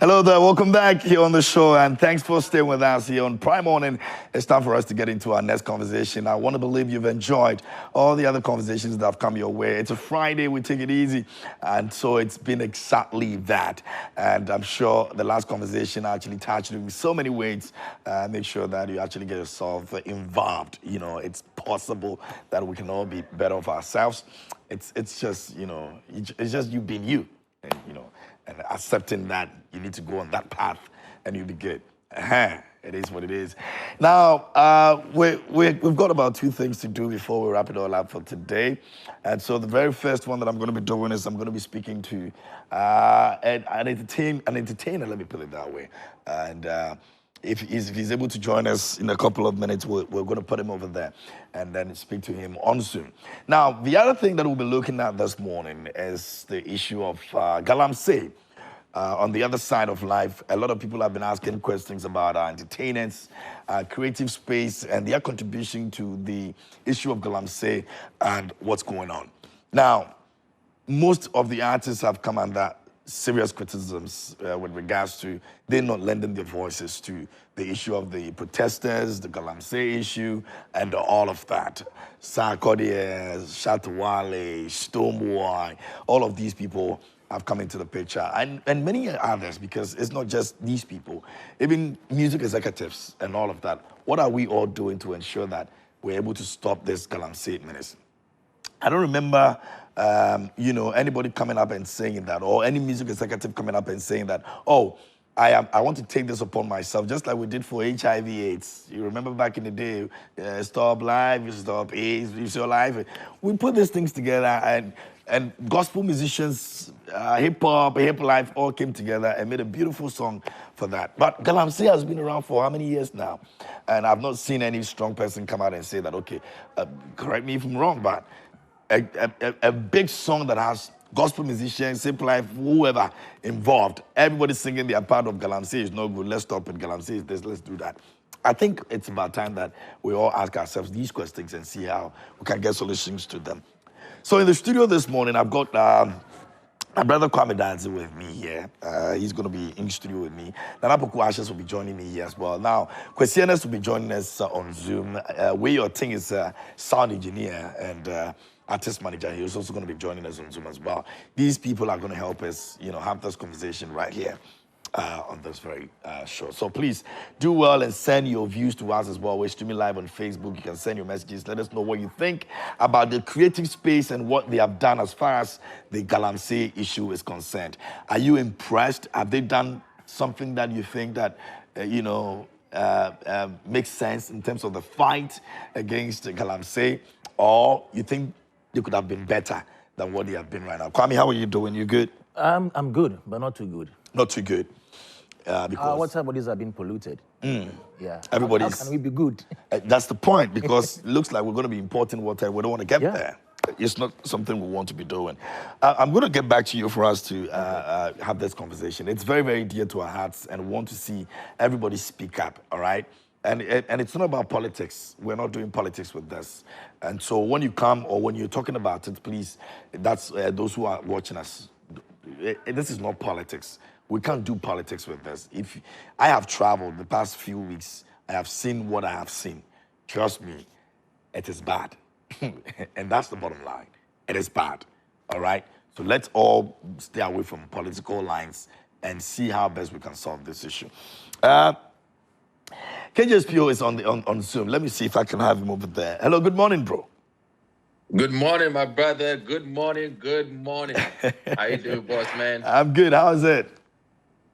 Hello there, welcome back here on the show, and thanks for staying with us here on Prime Morning. It's time for us to get into our next conversation. I want to believe you've enjoyed all the other conversations that have come your way. It's a Friday, we take it easy, and so it's been exactly that. And I'm sure the last conversation actually touched you in so many ways. Make sure that you actually get yourself involved. You know, it's possible that we can all be better of ourselves. It's just, it's just you being you, and and accepting that you need to go on that path and you'll be good. It is what it is. Now, we've got about two things to do before we wrap it all up for today. And so the very first one that I'm going to be doing is I'm going to be speaking to an entertainer, let me put it that way. And if he's able to join us in a couple of minutes, we're going to put him over there and then speak to him on Zoom. Now, the other thing that we'll be looking at this morning is the issue of galamsey. On the other side of life, a lot of people have been asking questions about our entertainers, creative space, and their contribution to the issue of galamsey and what's going on. Now, most of the artists have come under serious criticisms with regards to they not lending their voices to the issue of the protesters, the galamsey issue, and all of that. Sarkodie, Shatawale, Stoneboy, all of these people have come into the picture, and many others, because it's not just these people, even music executives and all of that. What are we all doing to ensure that we're able to stop this galamsey menace? I don't remember, anybody coming up and saying that, or any music executive coming up and saying that, oh, I want to take this upon myself, just like we did for HIV/AIDS. You remember back in the day, stop life, stop AIDS, your life. We put these things together, and gospel musicians, hip hop, hip life, all came together and made a beautiful song for that. But galamsey has been around for how many years now? And I've not seen any strong person come out and say that, okay, correct me if I'm wrong, but a big song that has gospel musicians, hip life, whoever involved, everybody singing their part of galamsey is no good. Let's stop it. Galamsey is this. Let's do that. I think it's about time that we all ask ourselves these questions and see how we can get solutions to them. So in the studio this morning, I've got my brother Kwame Danzi with me here. He's going to be in studio with me. Nana Poku Ashes will be joining me here as well. Now, Kwesi Ernest will be joining us on Zoom. Where your thing is sound engineer and artist manager. He's also going to be joining us on Zoom as well. These people are going to help us, have this conversation right here. On this very show. So please do well and send your views to us as well. We're streaming live on Facebook. You can send your messages. Let us know what you think about the creative space and what they have done as far as the galamsey issue is concerned. Are you impressed? Have they done something that you think that, makes sense in terms of the fight against the galamsey? Or you think they could have been better than what they have been right now? Kwame, how are you doing? You good? I'm good, but not too good. Not too good. Because water bodies have been polluted. Yeah. Everybody's. How can we be good? That's the point, because it looks like we're going to be importing water. We don't want to get there. It's not something we want to be doing. I'm going to get back to you for us to have this conversation. It's very, very dear to our hearts, and we want to see everybody speak up, all right? And it's not about politics. We're not doing politics with this. And so when you come or when you're talking about it, please, that's those who are watching us. This is not politics. We can't do politics with this. If I have traveled the past few weeks, I have seen what I have seen. Trust me, it is bad. And that's the bottom line. It is bad. All right? So let's all stay away from political lines and see how best we can solve this issue. KJSPO is on Zoom. Let me see if I can have him over there. Hello, good morning, bro. Good morning, my brother. Good morning. Good morning. How you doing, boss man? I'm good. How is it?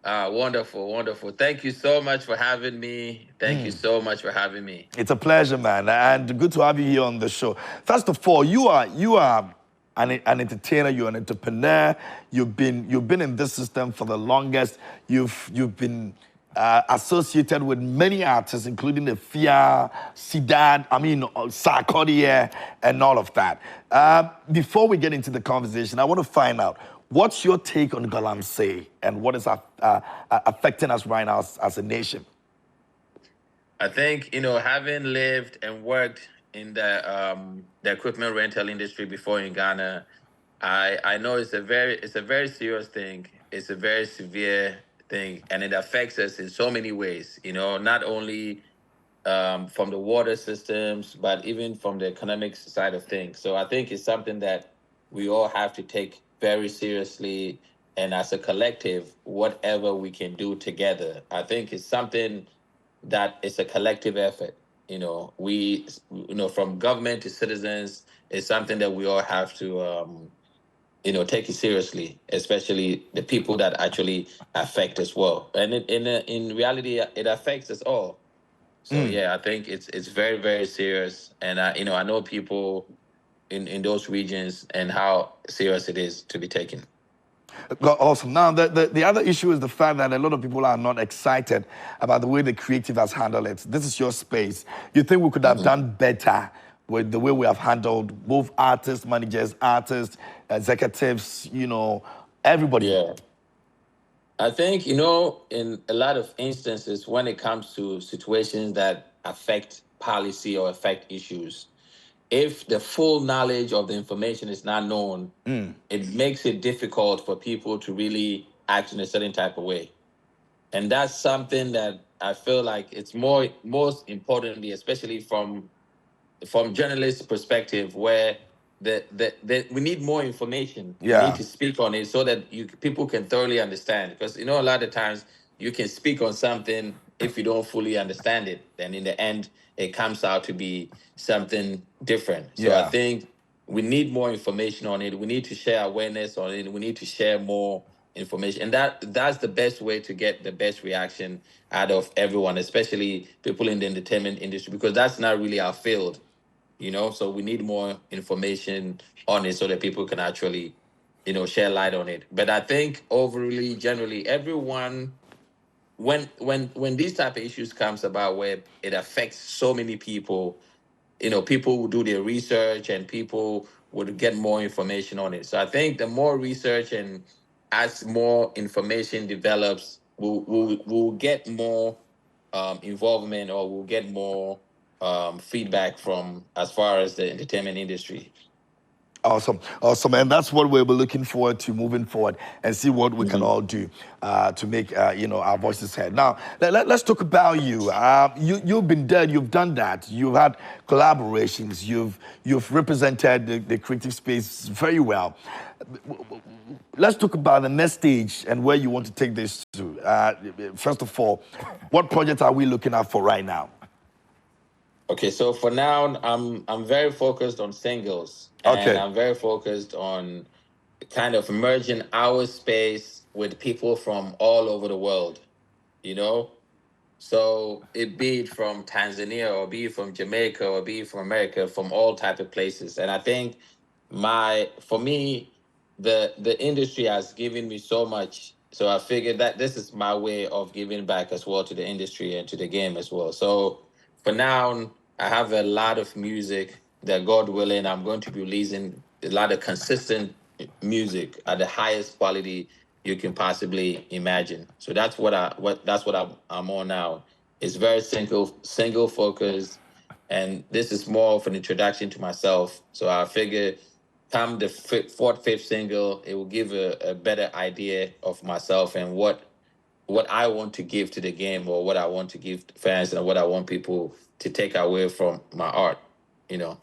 Wonderful, wonderful. Thank you so much for having me. Thank you so much for having me. It's a pleasure, man, and good to have you here on the show. First of all, you are an entertainer. You're an entrepreneur. You've been in this system for the longest. You've been associated with many artists, including the Fia, Sidad, Sarkodie, and all of that. Before we get into the conversation, I want to find out, what's your take on galamsey and what is affecting us right now as a nation? I think, having lived and worked in the equipment rental industry before in Ghana, I know it's a very serious thing. It's a very severe think, and it affects us in so many ways. Not only from the water systems, but even from the economic side of things. So I think it's something that we all have to take very seriously. And as a collective, whatever we can do together, I think it's something that is a collective effort. From government to citizens, it's something that we all have to, take it seriously, especially the people that actually affect as well. And in reality, it affects us all. So yeah, I think it's very, very serious, and I know people in those regions and how serious it is to be taken. Awesome. Now, the other issue is the fact that a lot of people are not excited about the way the creative has handled it. This is your space. You think we could have done better with the way we have handled both artists, managers, artists, executives, everybody? Yeah. I think, in a lot of instances, when it comes to situations that affect policy or affect issues, if the full knowledge of the information is not known, it makes it difficult for people to really act in a certain type of way. And that's something that I feel like it's most importantly, especially from journalist perspective, where we need more information. We need Yeah. to speak on it so that people can thoroughly understand. Because a lot of times you can speak on something, if you don't fully understand it, then in the end it comes out to be something different. So I Yeah. think we need more information on it. We need to share awareness on it. We need to share more information, and that's the best way to get the best reaction out of everyone, especially people in the entertainment industry, because that's not really our field. So we need more information on it so that people can actually share light on it. But I think overly, generally, everyone, when these type of issues comes about where it affects so many people, people will do their research and people would get more information on it. So I think the more research and as more information develops, we'll get more involvement, or we'll get more feedback from as far as the entertainment industry. Awesome, awesome, and that's what we'll be looking forward to moving forward and see what we can all do to make our voices heard. Now, let's talk about you. You've been there, you've done that. You've had collaborations. You've represented the creative space very well. Let's talk about the next stage and where you want to take this to. First of all, what projects are we looking at for right now? Okay, so for now, I'm very focused on singles, and Okay. I'm very focused on kind of merging our space with people from all over the world. You know, so it be it from Tanzania, or be it from Jamaica, or be it from America, from all type of places. And I think for me, the industry has given me so much. So I figured that this is my way of giving back as well to the industry and to the game as well. So for now, I have a lot of music that, God willing, I'm going to be releasing a lot of consistent music at the highest quality you can possibly imagine. So that's what I'm on now. It's very single focus, and this is more of an introduction to myself. So I figure, come the fourth, fifth single, it will give a better idea of myself and what I want to give to the game, or what I want to give to fans, and what I want people to take away from my art. You know.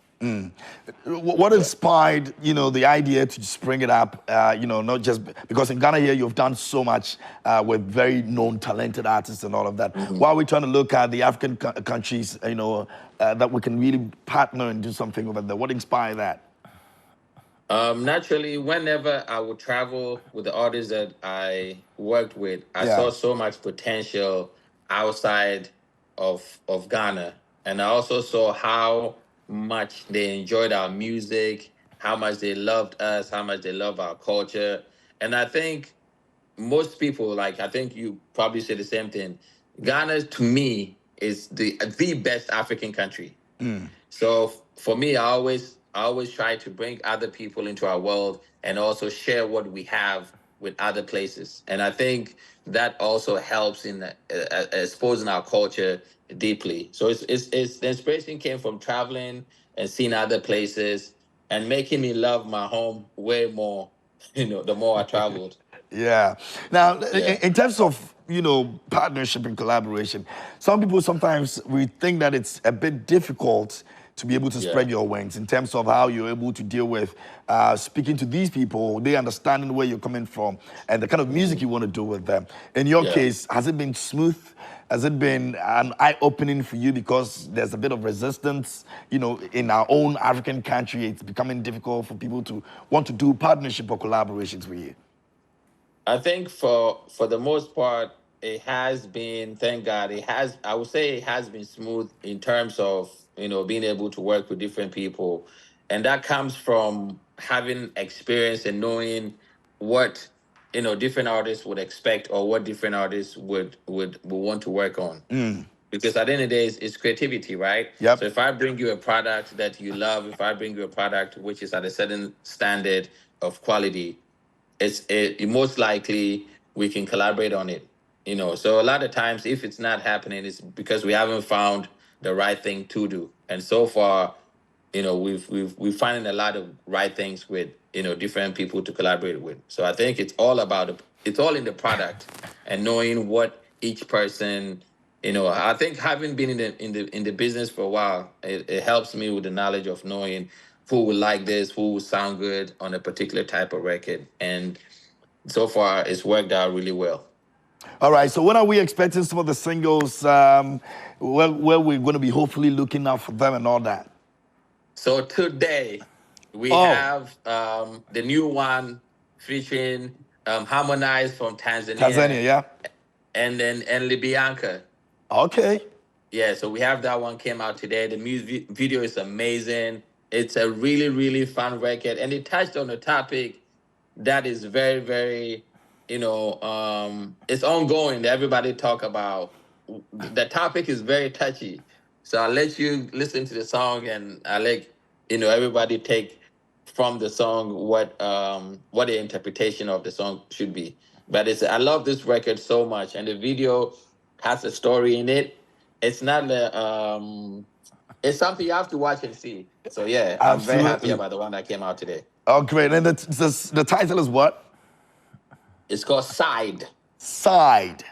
What Yeah. inspired, the idea to spring it up, not just because in Ghana here you've done so much with very known, talented artists and all of that. Mhm. While we're trying to look at the African countries, that we can really partner and do something over there. What inspired that? Naturally, whenever I would travel with the artists that I worked with, I saw Yeah. so much potential outside of Ghana, and I also saw how much they enjoyed our music, how much they loved us, how much they love our culture, and I think most people, like, I think you probably say the same thing. Ghana, to me, is the best African country. So for me, I always try to bring other people into our world and also share what we have with other places. And I think that also helps in exposing our culture deeply. So it's the inspiration came from traveling and seeing other places and making me love my home way more. The more I traveled. Yeah. Now, Yeah. in terms of partnership and collaboration, some people sometimes we think that it's a bit difficult to be able to Yeah. spread your wings in terms of how you're able to deal with speaking to these people, they understanding where you're coming from and the kind of music you want to do with them. In your Yeah. case, has it been smooth? Has it been an eye-opening for you because there's a bit of resistance? In our own African country, it's becoming difficult for people to want to do partnership or collaborations with you. I think for the most part, it has been, thank God, it has. I would say it has been smooth in terms of being able to work with different people, and that comes from having experience and knowing what different artists would expect or what different artists would want to work on. Because at the end of the day, it's creativity, right? So Yep. if I bring you a product that you love, if I bring you a product which is at a certain standard of quality, it most likely we can collaborate on it. So a lot of times if it's not happening, it's because we haven't found the right thing to do. And so far, we've finding a lot of right things with different people to collaborate with. So I think it's all in the product and knowing what each person. I think having been in the business for a while, it helps me with the knowledge of knowing who would like this, who would sound good on a particular type of record. And so far, it's worked out really well. All right, so when are we expecting some of the singles where we're going to be hopefully looking out for them and all that? So today, we Oh, have the new one featuring Harmonize from Tanzania Tanzania, yeah? and Libyanka. Okay. Yeah, so we have that one came out today. The music video is amazing. It's a really, really fun record. And it touched on a topic that is very, very, it's ongoing. Everybody talk about. The topic is very touchy. So I'll let you listen to the song and I'll let everybody take from the song what the interpretation of the song should be. But I love this record so much, and the video has a story in it. It's not it's something you have to watch and see. So yeah, I'm very happy Absolutely. about the one that came out today. Oh, great. And the title is what? It's called Side. Side.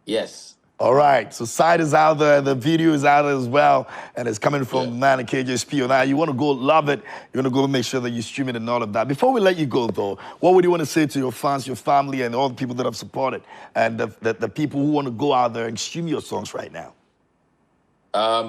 Yes. All right, so Side is out there, the video is out there as well, and it's coming Yeah. from Man and KJSP. Now, you want to go love it, you want to go make sure that you stream it and all of that. Before we let you go, though, what would you want to say to your fans, your family, and all the people that have supported, and the people who want to go out there and stream your songs right now?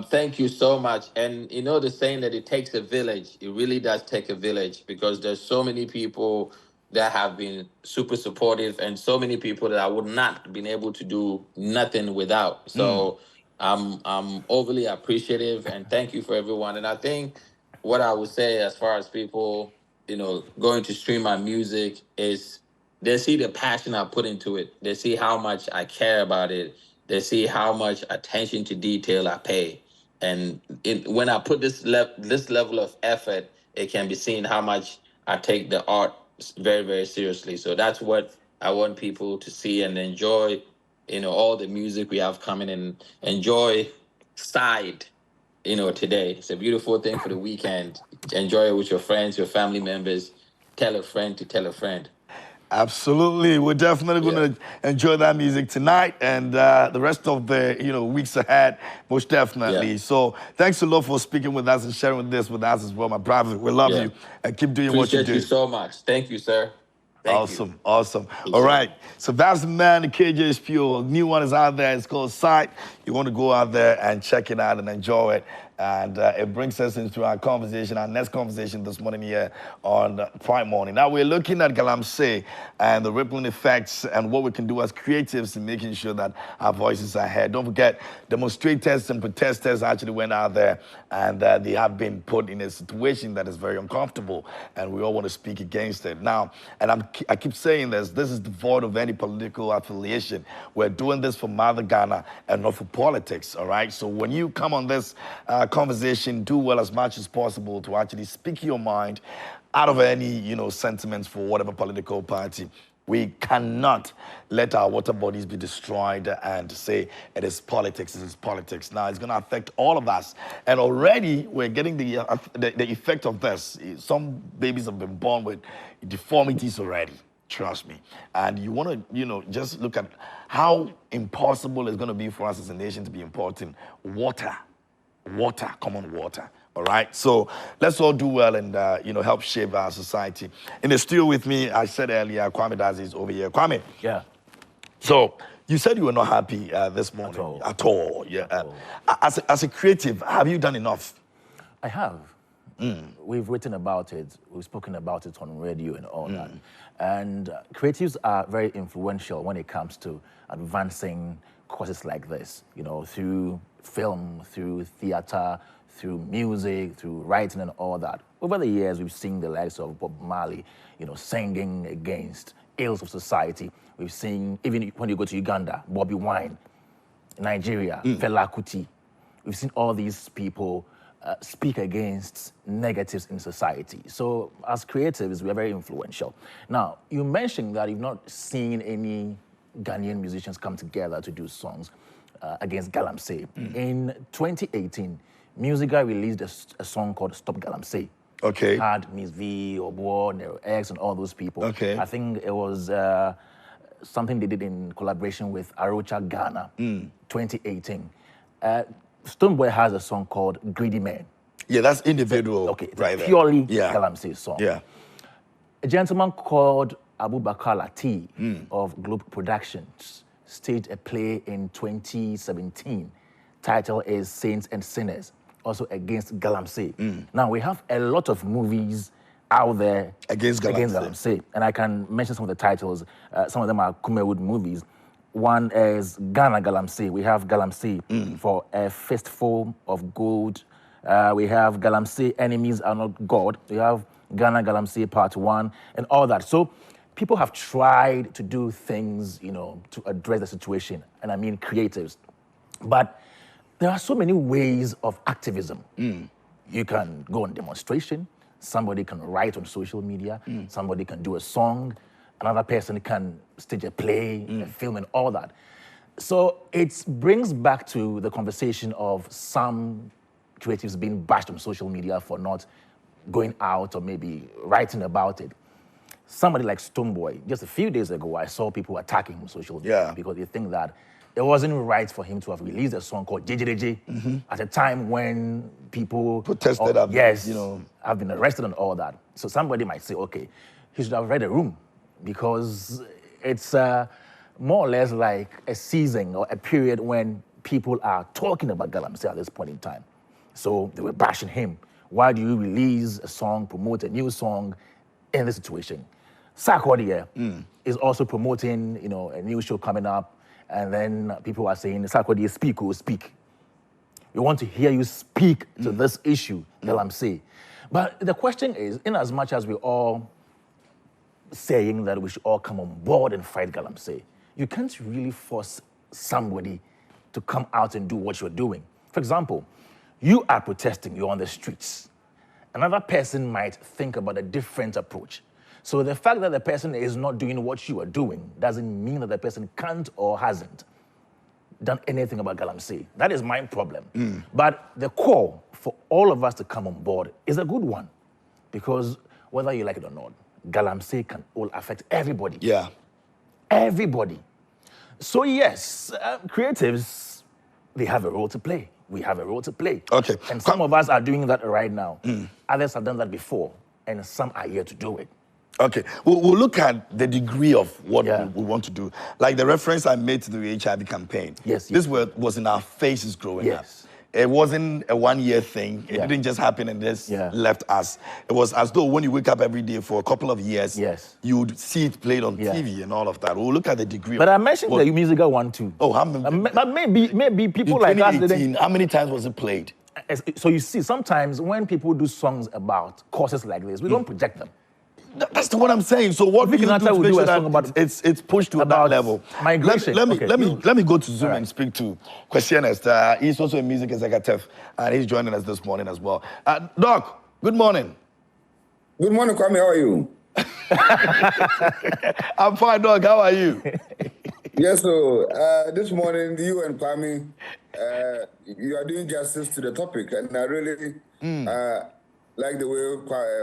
Thank you so much. And the saying that it takes a village, it really does take a village because there's so many people that have been super supportive and so many people that I would not been able to do nothing without. So I'm overly appreciative and thank you for everyone. And I think what I would say as far as people, going to stream my music is they see the passion I put into it. They see how much I care about it. They see how much attention to detail I pay. And when I put this level of effort, it can be seen how much I take the art very, very seriously. So that's what I want people to see and enjoy, all the music we have coming and enjoy Side, today. It's a beautiful thing for the weekend. Enjoy it with your friends, your family members. Tell a friend to tell a friend. Absolutely. We're definitely Yeah. going to enjoy that music tonight and the rest of the weeks ahead, most definitely. Yeah. So thanks a lot for speaking with us and sharing this with us as well, my brother. We love Yeah. you and keep doing what you Appreciate you do. so much. Thank you, sir. Thank you. Awesome, awesome. All Appreciate right, it. so that's the man, the KJSP. New one is out there. It's called Sight. You want to go out there and check it out and enjoy it. And it brings us into our conversation, our next conversation this morning here on Prime Morning. Now we're looking at galamsey and the rippling effects and what we can do as creatives in making sure that our voices are heard. Don't forget, demonstrators and protesters actually went out there and they have been put in a situation that is very uncomfortable, and we all want to speak against it. Now, and I keep saying this is devoid of any political affiliation. We're doing this for Mother Ghana and not for politics, all right? So when you come on this conversation, do well as much as possible to actually speak your mind out of any, sentiments for whatever political party. We cannot let our water bodies be destroyed and say it is politics, it is politics. Now, it's going to affect all of us. And already we're getting the effect of this. Some babies have been born with deformities already. Trust me. And you want to, just look at how impossible it's going to be for us as a nation to be importing water. Water, common water. All right. So let's all do well and, help shape our society. In the studio with me, I said earlier, Kwame Dazi is over here. Kwame. Yeah. So you said you were not happy this morning. At all. Yeah. At all. As a creative, have you done enough? I have. We've written about it. We've spoken about it on radio and all that. And creatives are very influential when it comes to advancing causes like this, through film, through theater, through music, through writing and all that. Over the years, we've seen the likes of Bob Marley, singing against ills of society. We've seen, even when you go to Uganda, Bobby Wine, Nigeria, Fela Kuti. We've seen all these people speak against negatives in society. So as creatives, we are very influential. Now, you mentioned that you've not seen any Ghanaian musicians come together to do songs against galamsey. In 2018, Musica released a song called Stop Galamsey. Okay. Had Miss V, Obo, Nero X, and all those people. Okay. I think it was something they did in collaboration with Arocha Ghana, 2018. Stonebwoy has a song called Greedy Man. Yeah, that's individual. Okay, it's right a purely there. galamsey song. Yeah. A gentleman called Abubakar Lati of Globe Productions staged a play in 2017. Title is Saints and Sinners, also against galamsey. Now, we have a lot of movies out there against galamsey. And I can mention some of the titles. Some of them are Kumewood movies. One is Ghana Galamsey. We have Galamsey for a fistful of gold. We have Galamsey, Enemies Are Not God. We have Ghana Galamsey Part 1 and all that. So people have tried to do things, to address the situation. And I mean creatives. But there are so many ways of activism. You can go on demonstration. Somebody can write on social media. Somebody can do a song. Another person can stage a play, a film, and all that. So it brings back to the conversation of some creatives being bashed on social media for not going out or maybe writing about it. Somebody like Stonebwoy, just a few days ago, I saw people attacking him on social media because they think that it wasn't right for him to have released a song called JJJ at a time when people protested, have been arrested and all that. So somebody might say, okay, he should have read the room, because it's more or less like a season or a period when people are talking about galamsey at this point in time. So they were bashing him. Why do you release a song, promote a new song in this situation? Sarkodie is also promoting, a new show coming up, and then people are saying, Sarkodie, speak or speak. We want to hear you speak to this issue, galamsey. But the question is, in as much as we're all saying that we should all come on board and fight galamsey, you can't really force somebody to come out and do what you're doing. For example, you are protesting, you're on the streets. Another person might think about a different approach. So the fact that the person is not doing what you are doing doesn't mean that the person can't or hasn't done anything about galamsey. That is my problem. But the call for all of us to come on board is a good one, because whether you like it or not, galamsey can all affect everybody. Yeah. Everybody. So yes, creatives, they have a role to play. We have a role to play. Okay. And some of us are doing that right now. Others have done that before, and some are here to do it. Okay, we'll look at the degree of what we want to do. Like the reference I made to the HIV campaign. Yes. This was in our faces growing up. It wasn't a one-year thing. It didn't just happen and just left us. It was as though when you wake up every day for a couple of years, you would see it played on TV and all of that. We'll look at the degree. But I mentioned the musical one too. Oh, but maybe people like us didn't. How many times was it played? So you see, sometimes when people do songs about causes like this, we don't project them. That's what I'm saying. So what we can do to make sure that it's pushed to that level. Migration. Let me go to Zoom and speak to Kwesi Ernest. He's also a music executive, and he's joining us this morning as well. Doc, good morning. Good morning, Kwame. How are you? I'm fine, Doc. How are you? Yes, so this morning, you and Kwame, you are doing justice to the topic, and I really like the way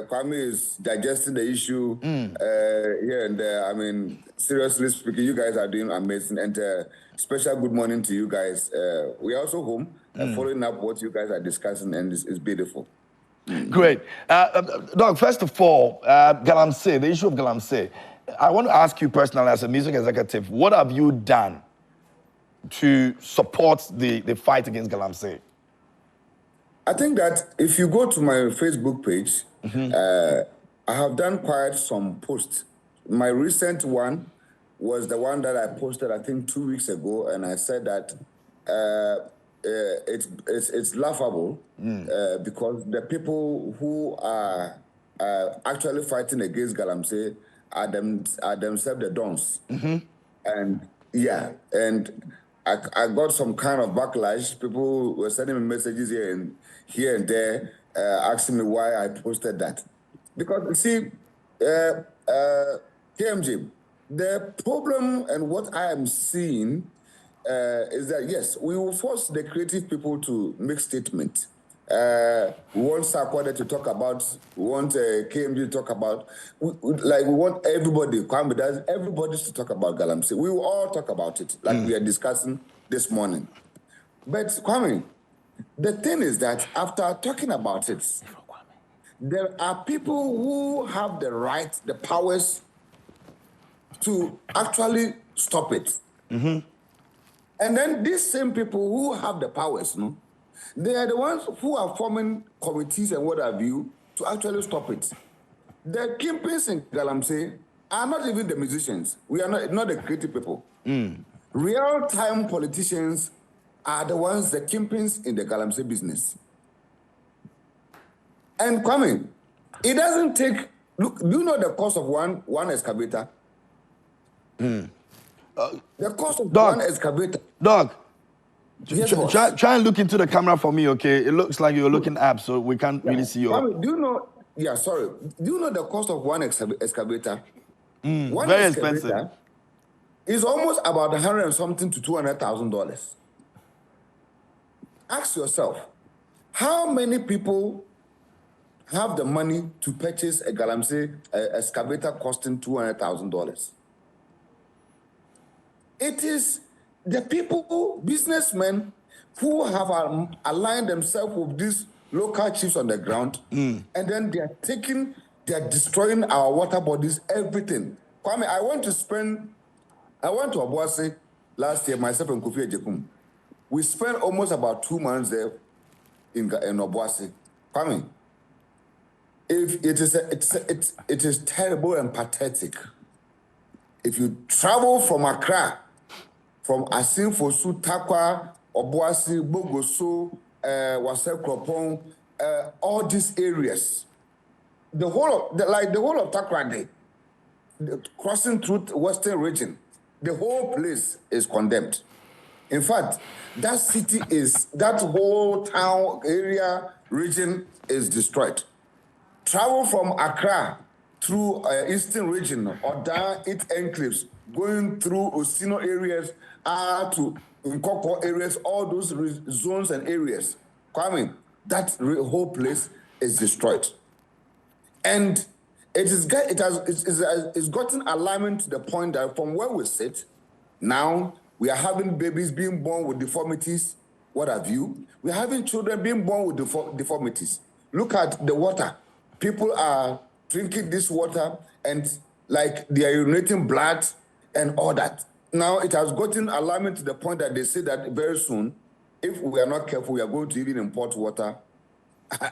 Kwame is digesting the issue here and there. I mean, seriously speaking, you guys are doing amazing. And special good morning to you guys. We are also home following up what you guys are discussing, and it's beautiful. Great. Doc, first of all, galamsey, the issue of galamsey. I want to ask you personally, as a music executive, what have you done to support the fight against galamsey? I think that if you go to my Facebook page, I have done quite some posts. My recent one was the one that I posted, I think, 2 weeks ago, and I said that it's laughable because the people who are actually fighting against galamsey are themselves the dons. And yeah, and I got some kind of backlash. People were sending me messages here and there, asking me why I posted that. Because you see, KMG, the problem and what I am seeing is that yes, we will force the creative people to make statements. We want Sarkodie to talk about, we want KMG to talk about, we want everybody, Kwame does, everybody to talk about galamsey. We will all talk about it, like we are discussing this morning. But Kwame, the thing is that after talking about it, there are people who have the right, the powers to actually stop it. And then these same people who have the powers, they are the ones who are forming committees and what have you to actually stop it. The kingpins in galamsey are not even the musicians. We are not the creative people. Real-time politicians are the ones, the kingpins in the galamsey business. And Kwame, it doesn't take. Look, do you know the cost of one excavator? The cost of one excavator. Dog, Yes, try and look into the camera for me, okay? It looks like you're looking up, so we can't really see you. Kwame, do you know? Yeah, sorry. Do you know the cost of one excavator? One very excavator expensive. is almost about $100 and something to $200,000. Ask yourself, how many people have the money to purchase a galamsey excavator costing $200,000? It is the people, businessmen, who have aligned themselves with these local chiefs on the ground, and then they are destroying our water bodies, everything. Kwame, I went to Obuasi last year, myself and Kofi Ejekum. We spent almost about 2 months there in Obuasi. Kwame, it is terrible and pathetic. If you travel from Accra, from Asin Fosu, Takwa, Obuasi, Bogoso, Wase Kropong, all these areas, the whole of Takwa, crossing through the western region, the whole place is condemned. In fact, that whole town area region is destroyed. Travel from Accra through eastern region or down its enclaves, going through Osino areas to Nkoko areas, all those zones and areas. Kwame, that whole place is destroyed. And it's gotten alignment to the point that from where we sit, now we are having babies being born with deformities. What have you? We're having children being born with deformities. Look at the water. People are drinking this water and like they are urinating blood and all that. Now it has gotten alignment to the point that they say that very soon, if we are not careful, we are going to even import water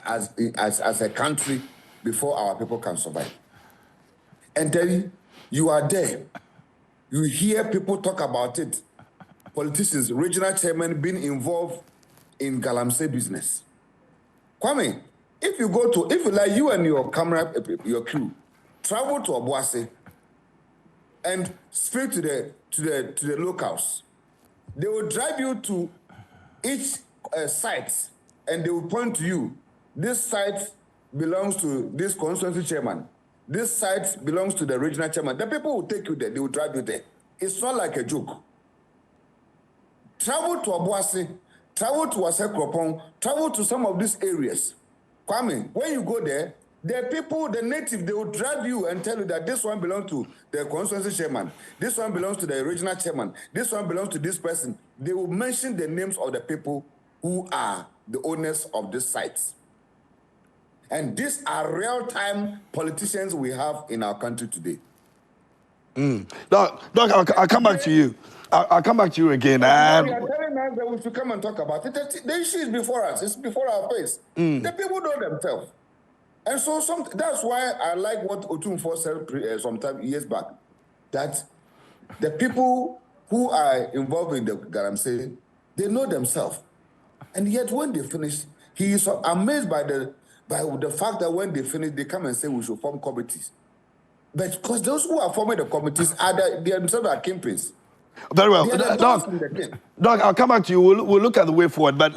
as a country before our people can survive. And then you are there. You hear people talk about it. Politicians, regional chairmen being involved in galamsey business. Kwame, if you like you and your camera, your crew, travel to Obuasi and speak to the locals, they will drive you to each site and they will point to you. This site belongs to this constituency chairman. This site belongs to the regional chairman. The people will take you there. They will drive you there. It's not like a joke. Travel to Obuasi, travel to Wase Kropong, travel to some of these areas. Kwame, when you go there, the people, the native, they will drag you and tell you that this one belongs to the constituency chairman, this one belongs to the regional chairman, this one belongs to this person. They will mention the names of the people who are the owners of these sites. And these are real-time politicians we have in our country today. Doc, I'll come back to you. I'll come back to you again. And you are telling us that we should come and talk about it. The issue is before us. It's before our face. The people know themselves. And so that's why I like what Otumfo said some years back, that the people who are involved in the galamsey, they know themselves. And yet when they finish, he is amazed by the fact that when they finish, they come and say we should form committees. But because those who are forming the committees they themselves are kingpins. Very well. Doc, I'll come back to you. We'll look at the way forward. But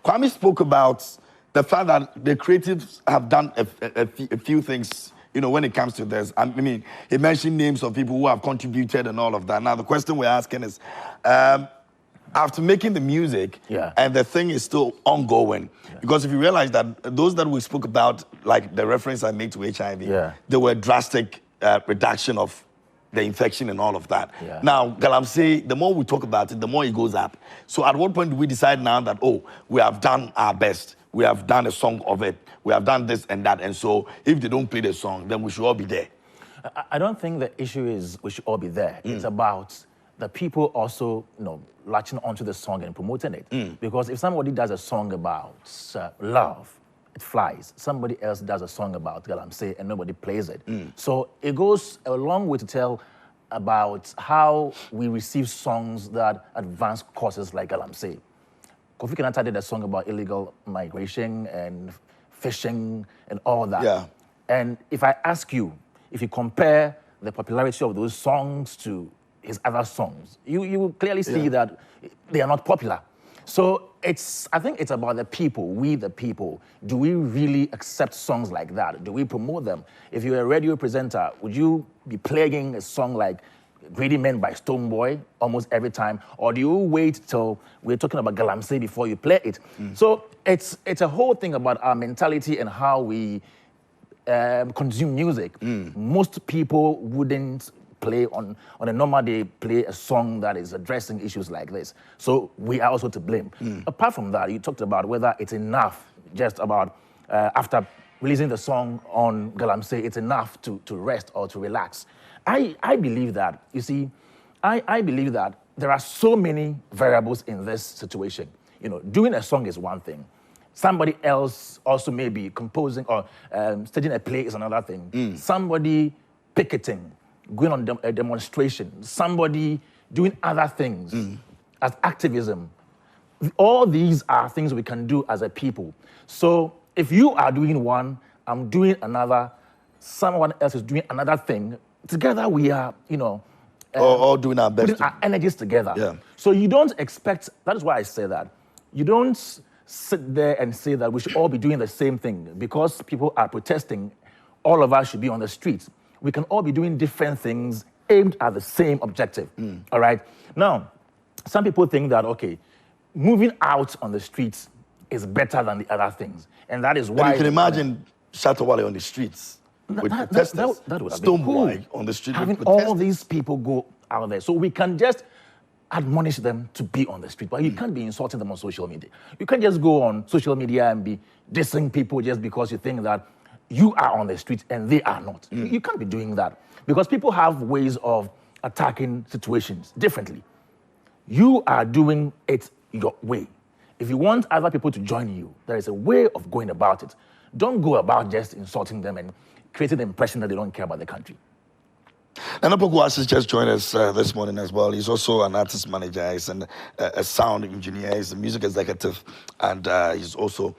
Kwame spoke about the fact that the creatives have done a few things, when it comes to this. I mean, he mentioned names of people who have contributed and all of that. Now, the question we're asking is, after making the music, and the thing is still ongoing, because if you realize that those that we spoke about, like the reference I made to HIV, there were drastic reduction of the infection and all of that. Now, galamsey, the more we talk about it, the more it goes up. So at what point do we decide now that, we have done our best, we have done a song of it, we have done this and that, and so if they don't play the song, then we should all be there? I don't think the issue is we should all be there. It's about the people also, latching onto the song and promoting it. Because if somebody does a song about love, it flies. Somebody else does a song about galamsey and nobody plays it. So it goes a long way to tell about how we receive songs that advance causes like galamsey. Kofi Kenyatta did a song about illegal migration and fishing and all that. And if I ask you, if you compare the popularity of those songs to his other songs, you will clearly see that they are not popular. So I think it's about the people, we the people. Do we really accept songs like that? Do we promote them? If you're a radio presenter, would you be playing a song like Greedy Men by Stonebwoy almost every time? Or do you wait till we're talking about galamsey before you play it? So it's a whole thing about our mentality and how we consume music. Most people wouldn't play on a normal day, play a song that is addressing issues like this. So we are also to blame. Apart from that, you talked about whether it's enough just about after releasing the song on galamsey, it's enough to rest or to relax. I believe that, you see, I believe that there are so many variables in this situation. Doing a song is one thing. Somebody else also may be composing or staging a play is another thing. Somebody picketing, going on a demonstration, somebody doing other things as activism. All these are things we can do as a people. So if you are doing one, I'm doing another, someone else is doing another thing, together we are, all doing our best. Putting our energies together. So you don't expect, that is why I say that, you don't sit there and say that we should all be doing the same thing. Because people are protesting, all of us should be on the streets. We can all be doing different things aimed at the same objective, all right? Now, some people think that, okay, moving out on the streets is better than the other things. And that is why— And you can imagine Shatawale on the streets with protesters. That would have been cool. On the street having with all these people go out there. So we can just admonish them to be on the street, but you can't be insulting them on social media. You can't just go on social media and be dissing people just because you think that you are on the street and they are not. You can't be doing that because people have ways of attacking situations differently. You are doing it your way. If you want other people to join you, there is a way of going about it. Don't go about just insulting them and creating the impression that they don't care about the country. Nana Pokuas has just joined us this morning as well. He's also an artist manager, he's a sound engineer, he's a music executive, and he's also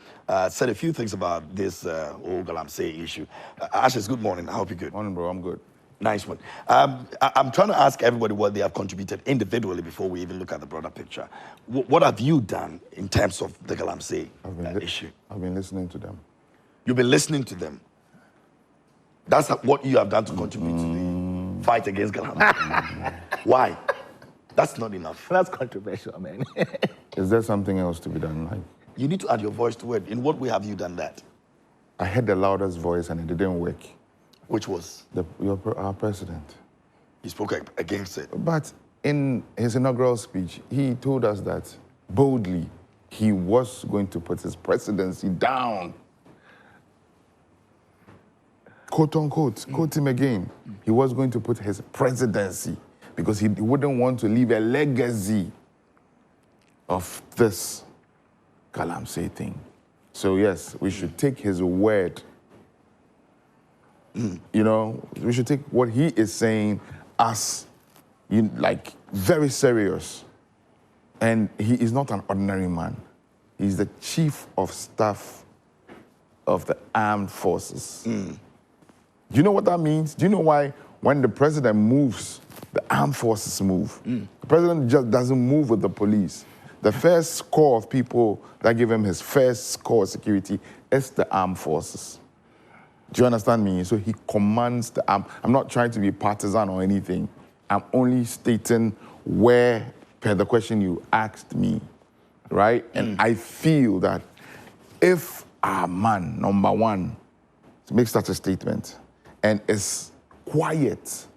said a few things about this whole galamsey issue. Ashes, good morning. I hope you're good. Morning, bro. I'm good. Nice one. I'm trying to ask everybody what they have contributed individually before we even look at the broader picture. What have you done in terms of the galamsey issue? I've been listening to them. You've been listening to them. That's what you have done to contribute to the fight against galamsey. Why? That's not enough. That's controversial, man. Is there something else to be done? You need to add your voice to it. In what way have you done that? I heard the loudest voice and it didn't work. Which was? Our president. He spoke against it. But in his inaugural speech, he told us that boldly he was going to put his presidency down. Quote unquote, quote him again. He was going to put his presidency because he wouldn't want to leave a legacy of this galamsey thing. So yes, we should take his word. You know, we should take what he is saying as like very serious. And he is not an ordinary man. He's the chief of staff of the armed forces. Do you know what that means? Do you know why when the president moves, the armed forces move? The president just doesn't move with the police. The first score of people that give him his first score of security is the armed forces. Do you understand me? So he commands the arm. I'm not trying to be partisan or anything. I'm only stating where, per the question you asked me, right? And I feel that if our man, number one, makes such a statement and is quiet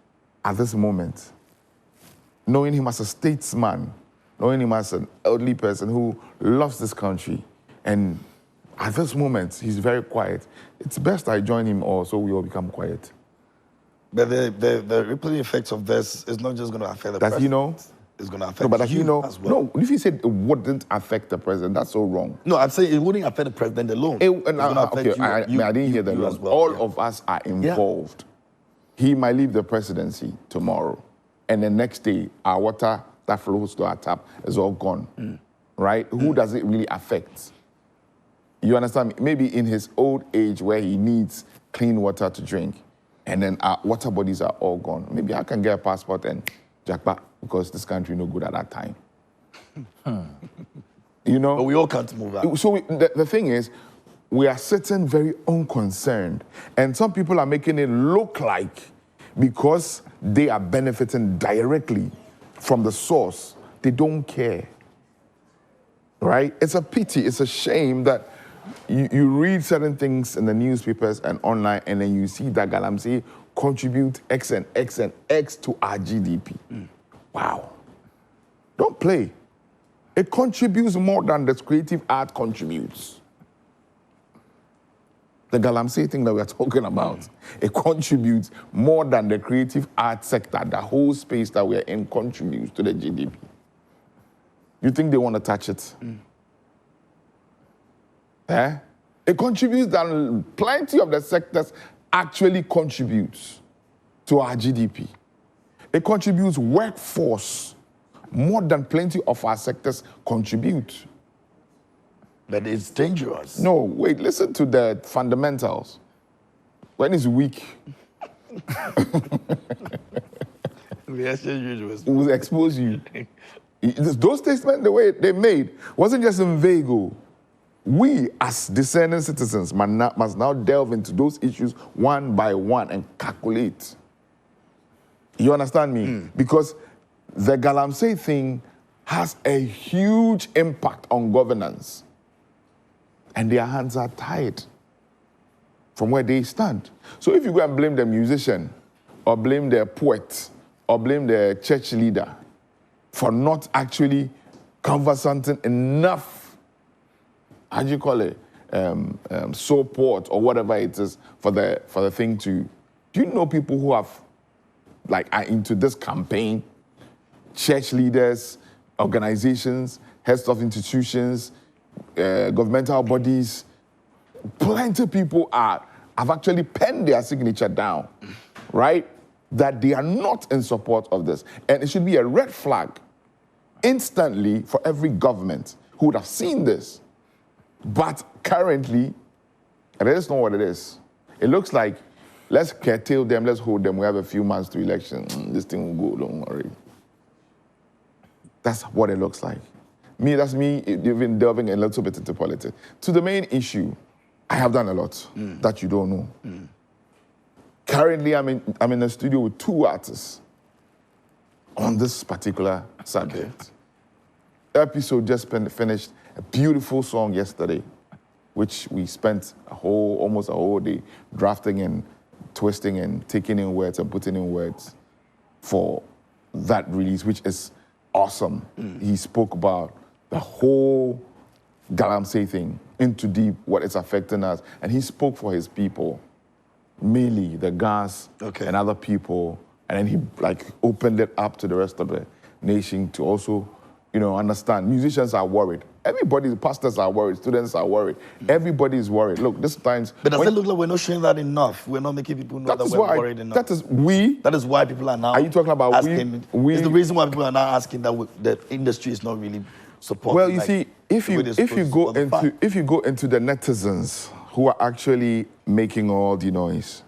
at this moment, knowing him as a statesman, knowing him as an elderly person who loves this country, and at this moment, he's very quiet. It's best I join him or so we all become quiet. But the rippling effects of this is not just going to affect the president. Does he know? It's going to affect No, but does he know? as well. No, if he said it wouldn't affect the president, that's so wrong. No, I'm saying it wouldn't affect the president alone. It's gonna affect Okay, I didn't hear that. you as well. All of us are involved. He might leave the presidency tomorrow, and the next day, our water that flows to our tap is all gone, right? Who does it really affect? You understand me? Maybe in his old age where he needs clean water to drink, and then our water bodies are all gone. Maybe I can get a passport and jackpot because this country no good at that time. You know? But we all can't move out. So the thing is, we are sitting very unconcerned, and some people are making it look like because they are benefiting directly from the source, they don't care. Right? It's a pity, it's a shame that you read certain things in the newspapers and online, and then you see that galamsey contribute X and X and X to our GDP. Wow. Don't play. It contributes more than the creative art contributes. The galamsey thing that we are talking about, it contributes more than the creative art sector, the whole space that we are in contributes to the GDP. You think they want to touch it? It contributes than plenty of the sectors actually contributes to our GDP. It contributes workforce more than plenty of our sectors contribute. But it's dangerous. No, wait, listen to the fundamentals. When it's weak, it will expose you. Those statements, the way they made, wasn't just in vague. We, as discerning citizens, must now delve into those issues one by one and calculate. You understand me? Because the galamsey thing has a huge impact on governance. And their hands are tied from where they stand. So if you go and blame the musician, or blame the poet, or blame the church leader for not actually conversant enough, how do you call it, support or whatever it is for the thing to, do you know people who have, like, are into this campaign? Church leaders, organizations, heads of institutions, governmental bodies, plenty of people have actually penned their signature down, right? That they are not in support of this. And it should be a red flag instantly for every government who would have seen this. But currently, it is not what it is. It looks like, let's curtail them, let's hold them, we have a few months to election. This thing will go, don't worry. That's what it looks like. That's me even delving a little bit into politics. To the main issue, I have done a lot that you don't know. Currently, I'm in a studio with 2 artists on this particular subject. Episode just finished a beautiful song yesterday. which we spent almost a whole day drafting and twisting and taking in words and putting in words for that release, which is awesome. He spoke about the whole galamsey thing, into deep, what it's affecting us. And he spoke for his people, mainly the Gas and other people. And then he opened it up to the rest of the nation to also, understand. Musicians are worried. Everybody, pastors are worried, students are worried. Everybody is worried. Look, this times... But does it look like we're not showing that enough? We're not making people know that we're worried enough. That is why people are now Are you talking about asking, we? It's the reason why people are now asking that the industry is not really supporting. Well, you see, if you go into the netizens who are actually making all the noise,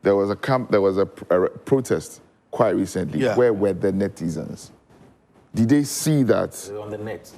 there was a protest quite recently. Yeah. Where were the netizens? Did they see that? They were on the net.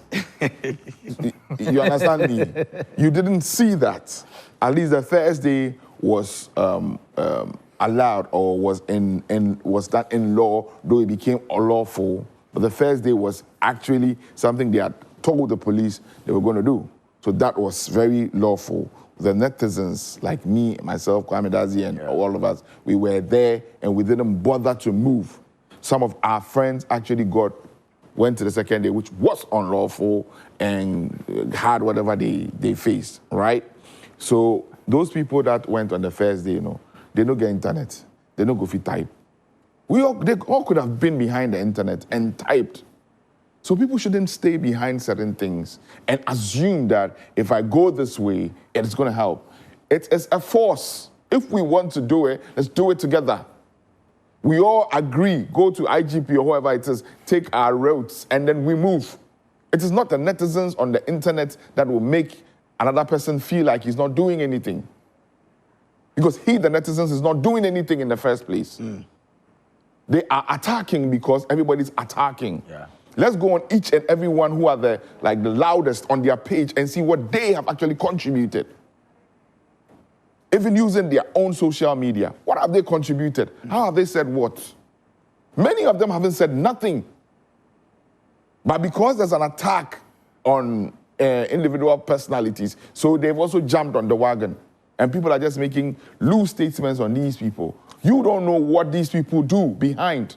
You understand me? You didn't see that. At least the Thursday was allowed or was that in law, though it became unlawful. But the first day was actually something they had told the police they were going to do. So that was very lawful. The netizens, like me, myself, Kwame Dazi, and all of us, we were there and we didn't bother to move. Some of our friends actually went to the second day, which was unlawful and had whatever they faced, right? So those people that went on the first day, they don't get internet. They don't go fit type. They all could have been behind the internet and typed. So people shouldn't stay behind certain things and assume that if I go this way, it's going to help. It's a force. If we want to do it, let's do it together. We all agree, go to IGP or whoever it is, take our routes, and then we move. It is not the netizens on the internet that will make another person feel like he's not doing anything. Because the netizens, is not doing anything in the first place. They are attacking because everybody's attacking. Yeah. Let's go on each and every one who are the loudest on their page and see what they have actually contributed. Even using their own social media. What have they contributed? How have they said what? Many of them haven't said nothing. But because there's an attack on individual personalities, so they've also jumped on the wagon. And people are just making loose statements on these people. You don't know what these people do behind.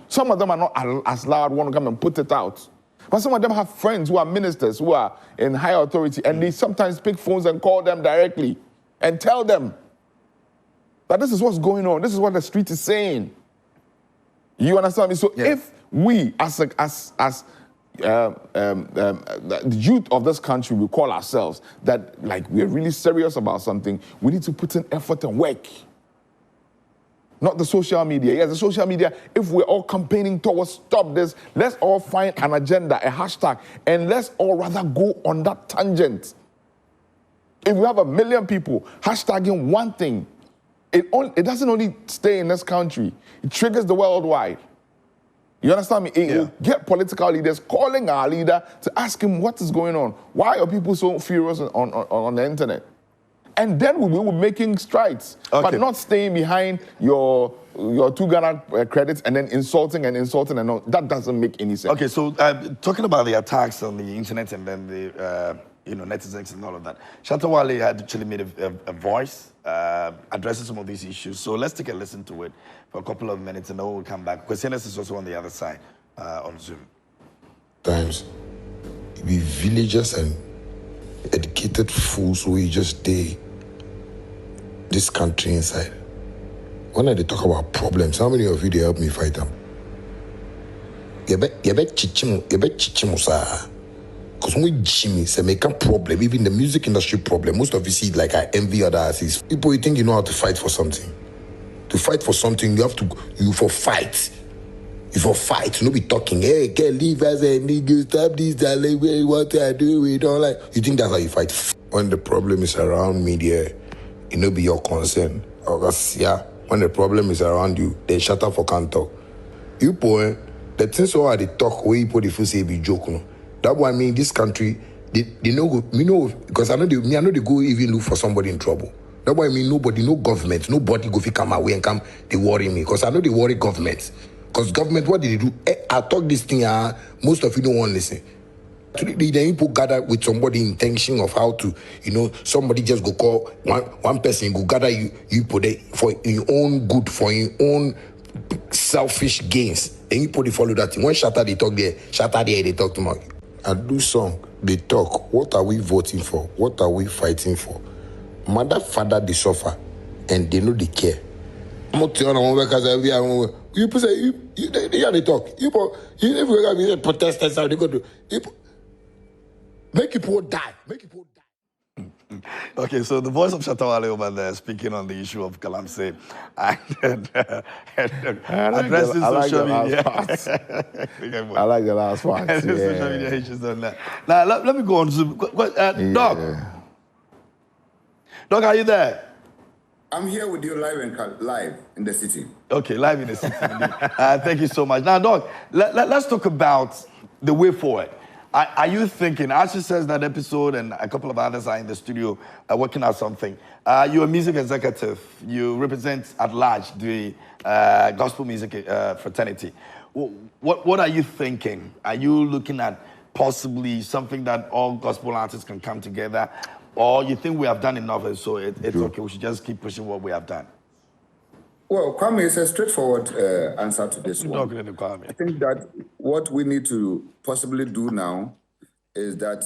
Some of them are not as loud, want to come and put it out. But some of them have friends who are ministers, who are in high authority, and they sometimes pick phones and call them directly and tell them that this is what's going on. This is what the street is saying. You understand me? So if we, as the youth of this country, we call ourselves that we're really serious about something, we need to put in effort and work. Not the social media. Yes, the social media, if we're all campaigning towards stop this, let's all find an agenda, a hashtag, and let's all rather go on that tangent. If we have 1 million people hashtagging one thing, it doesn't only stay in this country. It triggers the worldwide. You understand me? It will get political leaders calling our leader to ask him what is going on. Why are people so furious on the internet? And then we'll be making strides, but not staying behind your 2 Ghana credits and then insulting and all. That doesn't make any sense. Okay, so talking about the attacks on the internet and then the netizens and all of that, Shatta Wale had actually made a voice addressing some of these issues. So let's take a listen to it for a couple of minutes and then we'll come back. Kwesi Ernest is also on the other side on Zoom. Times, we villagers and educated fools who just stay this country inside. When I talk about problems, how many of you they help me fight them? You bet chichimu sa. Because when we Jimmy say make a problem, even the music industry problem, most of you see like I envy other artists. People, you think you know how to fight for something. To fight for something, you have to fight. You for fight, you know, be talking, hey, can't leave us and nigga, stop this, darling, what I do, we don't like. You think that's how you fight? When the problem is around media, it no be your concern. When the problem is around you, they shut up for can't talk. You boy, the things how they talk, where you put the food say be joke, no. That's why I mean this country, they know because I know they go even look for somebody in trouble. That's why I mean no government, nobody go come away and come, they worry me. Because I know they worry government. Because government, what did they do? I talk this thing, most of you don't want to listen. Then people gather with somebody intention of how to, somebody just go call one person, go gather you put it for your own good, for your own selfish gains. And you put it follow that thing. When Shatta they talk there, Shatta there they talk to me. I do song, they talk. What are we voting for? What are we fighting for? Mother, father, they suffer, and they know they care. I'm not telling them because you say they talk. You if we have protesters, how they go to make people die. Make people die. Okay, so the voice of Shatta Wale over there speaking on the issue of galamsey and addressing social media. I like the last part. Yeah. Social media issues on that. Now, let me go on Zoom. Doc. Doc, are you there? I'm here with you live in the city. Okay, live in the city. Thank you so much. Now, Doc, let's talk about the way forward. Are you thinking, Ashley says that episode and a couple of others are in the studio working out something. You're a music executive. You represent at large the gospel music fraternity. What are you thinking? Are you looking at possibly something that all gospel artists can come together? Or you think we have done enough and so it's okay, we should just keep pushing what we have done? Well, Kwame, it's a straightforward answer to this one. I think that what we need to possibly do now is that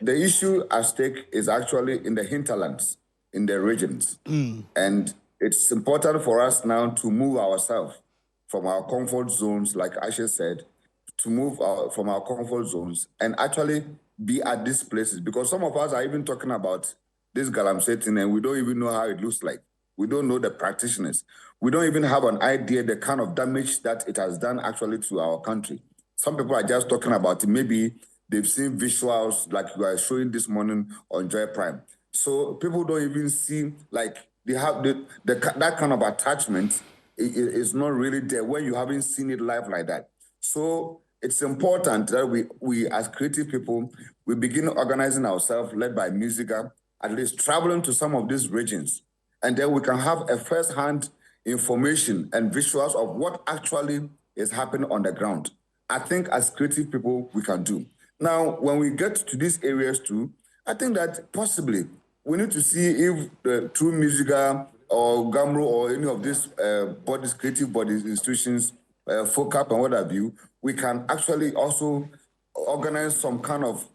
the issue at stake is actually in the hinterlands, in the regions. And it's important for us now to move ourselves from our comfort zones, like Asha said, to move from our comfort zones and actually be at these places. Because some of us are even talking about this galamsey thing and we don't even know how it looks like. We don't know the practitioners. We don't even have an idea the kind of damage that it has done actually to our country. Some people are just talking about it. Maybe they've seen visuals like you are showing this morning on Joy Prime. So people don't even see, like, they have that kind of attachment is not really there when you haven't seen it live like that. So it's important that we as creative people, we begin organizing ourselves, led by Musica, at least traveling to some of these regions. And then we can have a first-hand information and visuals of what actually is happening on the ground. I think as creative people, we can do. Now, when we get to these areas too, I think that possibly we need to see if through Musica or Gamro or any of these bodies, creative bodies, institutions, FOCAP and what have you, we can actually also organize some kind of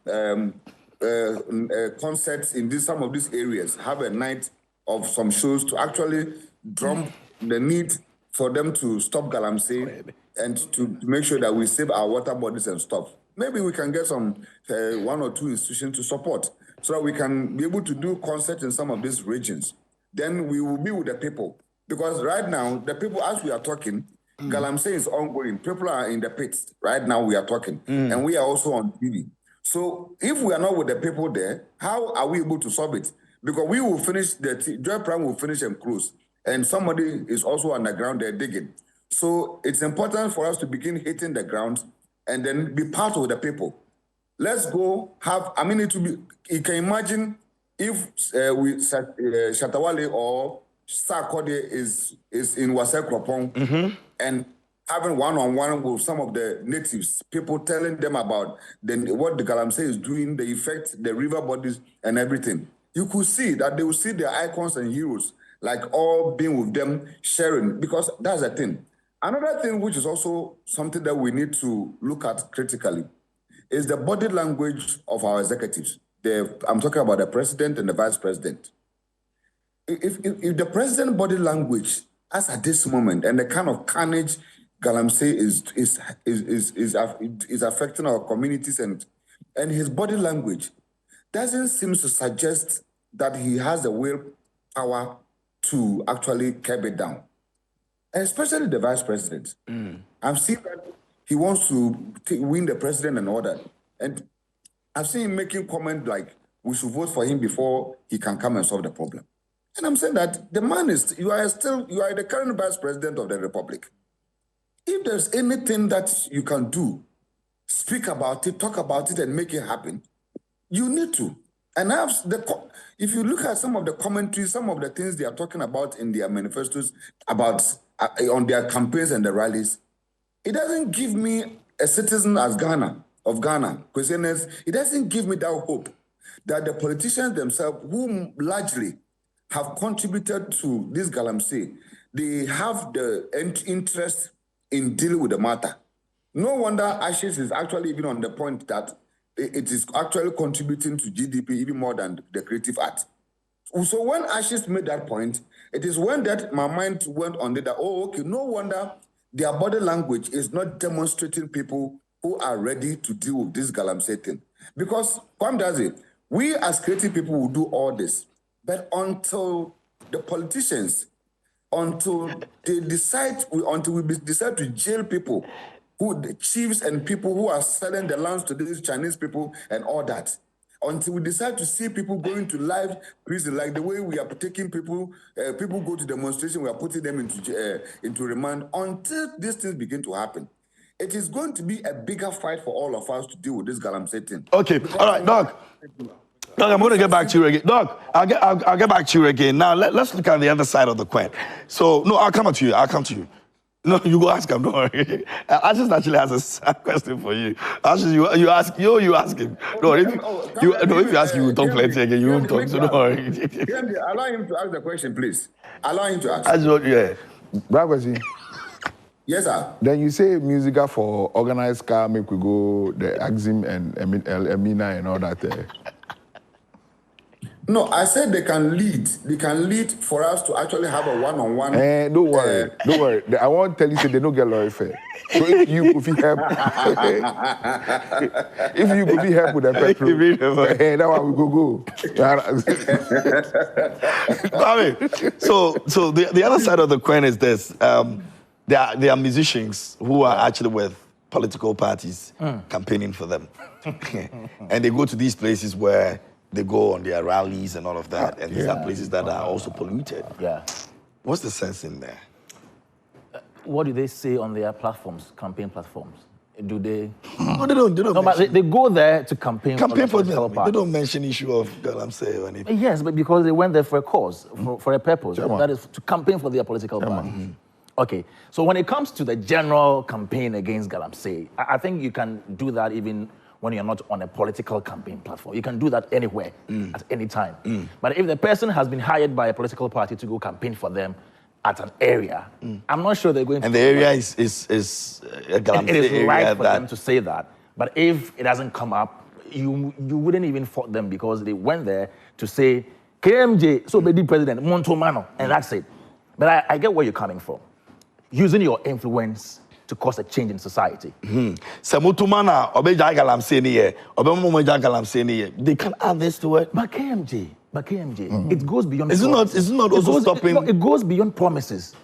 concerts in some of these areas, have a night of some shows to actually drum the need for them to stop galamsey and to make sure that we save our water bodies and stuff. Maybe we can get some one or two institutions to support so that we can be able to do concerts in some of these regions. Then we will be with the people. Because right now, the people, as we are talking, galamsey is ongoing. People are in the pits. Right now we are talking. And we are also on TV. So if we are not with the people there, how are we able to solve it? Because we will finish, Joy Prime will finish and close. And somebody is also underground there digging. So it's important for us to begin hitting the ground and then be part of the people. Let's go have, I mean, it will be, you can imagine if Shatta Wale or Sarkodie is in Wase Kropong and having one-on-one with some of the natives, people telling them about what the galamsey is doing, the effect, the river bodies and everything. You could see that they will see their icons and heroes, like all being with them, sharing, because that's the thing. Another thing which is also something that we need to look at critically is the body language of our executives. I'm talking about the president and the vice president. If the president body language, as at this moment, and the kind of carnage galamsey is affecting our communities and his body language doesn't seem to suggest that he has the willpower to actually curb it down, especially the vice president. I've seen that he wants to win the president and all that. And I've seen him making comments like, we should vote for him before he can come and solve the problem. And I'm saying that the man you are the current vice president of the republic. If there's anything that you can do, speak about it, talk about it, and make it happen, you need to. And if you look at some of the commentaries, some of the things they are talking about in their manifestos, about on their campaigns and the rallies, it doesn't give me a citizen as Ghana of Ghana, Kwesi Ernest, it doesn't give me that hope that the politicians themselves, who largely have contributed to this galamsey, they have the interest in dealing with the matter. No wonder Ashes is actually even on the point that it is actually contributing to GDP even more than the creative art. So when Ashes made that point, it is when that my mind went on it that, oh, okay, no wonder their body language is not demonstrating people who are ready to deal with this galamsey thing. Because, Kwame does it, we as creative people will do all this, but until the politicians, until we decide to jail people, the chiefs and people who are selling the lands to these Chinese people and all that, until we decide to see people going to live prison, like the way we are taking people, people go to demonstration, we are putting them into remand. Until these things begin to happen, it is going to be a bigger fight for all of us to deal with this galamsey thing. Okay, all right, Doc. Doc, I'm going to get back to you again. Doc, I'll get back to you again. Now, let's look at the other side of the coin. So, no, I'll come to you. No, you go ask him, don't worry. Ashes actually has a question for you. Ashes, you ask him. No, if you ask, you will talk plenty again. You won't talk, so don't worry. Allow him to ask the question, please. Allow him to ask. Yeah. Kwesi, yes, sir. then you say musical for organized car, make we go the Axim and Emina and all that. No, I said they can lead. They can lead for us to actually have a one-on-one. Don't worry. Don't worry. I won't tell you, say they don't get lawyer fair. So if you could help, if you could help with the petrol, that one we go. So the other side of the coin is this. There are musicians who are actually with political parties campaigning for them. And they go to these places where they go on their rallies and all of that, and these are places that are also polluted. Yeah. What's the sense in there? What do they say on their platforms, campaign platforms? Do they? No, they don't. No, but they go there to campaign for them. They don't mention issue of galamsey or anything. Yes, but because they went there for a cause, for a purpose. That is to campaign for their political party. Okay, so when it comes to the general campaign against galamsey, I think you can do that even when you're not on a political campaign platform. You can do that anywhere, at any time. But if the person has been hired by a political party to go campaign for them at an area, I'm not sure they're going to... And the area is a galamsey area. It is right for that... them to say that. But if it doesn't come up, you wouldn't even fault them because they went there to say, KMJ, so be the president, Montomano, and that's it. But I get where you're coming from. Using your influence to cause a change in society. They can add this to it. But KMJ, it goes beyond. Is it not also stopping? It goes beyond promises.